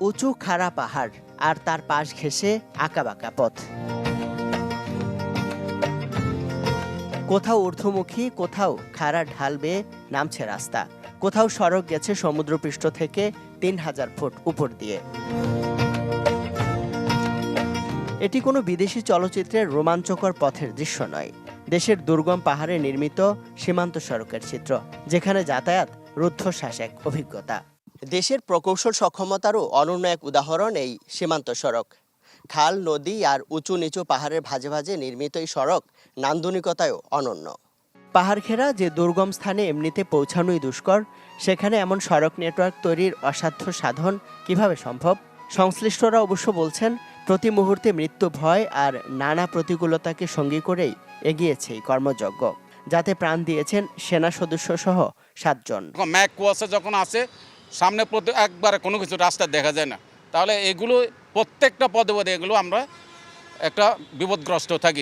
উঁচু খাড়া পাহাড় আর তার পাশ ঘেঁষে আঁকাবাঁকা পথ। কোথাও ঊর্ধ্বমুখী, কোথাও খাড়া ঢাল বেয়ে নামছে রাস্তা, কোথাও সড়ক গেছে সমুদ্রপৃষ্ঠ থেকে ৩,০০০ ফুট উপর দিয়ে। এটি কোনো বিদেশি চলচ্চিত্রের রোমাঞ্চকর পথের দৃশ্য নয়, দেশের দুর্গম পাহাড়ে নির্মিত সীমান্ত সড়কের চিত্র, যেখানে যাতায়াত রুদ্ধশ্বাস এক অভিজ্ঞতা। দেশের প্রকৌশল সক্ষমতারও অনন্য এক উদাহরণ এই সীমান্ত সড়ক। খাল, নদী আর উঁচু নিচু পাহাড়ের ভাঁজে ভাঁজে নির্মিত এই সড়ক নান্দনিকতায়ও অনন্য। পাহাড় ঘেরা যে দুর্গম স্থানে এমনিতে পৌঁছানোই দুষ্কর, সেখানে এমন সড়ক নেটওয়ার্ক তৈরির অসাধ্য সাধন কিভাবে সম্ভব? সংশ্লিষ্টরা অবশ্য বলছেন, প্রতি মুহূর্তে মৃত্যু ভয় আর নানা প্রতিকূলতাকে সঙ্গী করেই এগিয়েছে এই কর্মযজ্ঞ, যাতে প্রাণ দিয়েছেন সেনা সদস্য সহ 7 জন। ম্যাক কুয়াশা যখন আসে সামনে একবারে কোনো কিছু রাস্তা দেখা যায় না, তাহলে এগুলো প্রত্যেকটা পদে পদে এগুলো আমরা একটা বিপদগ্রস্ত থাকি।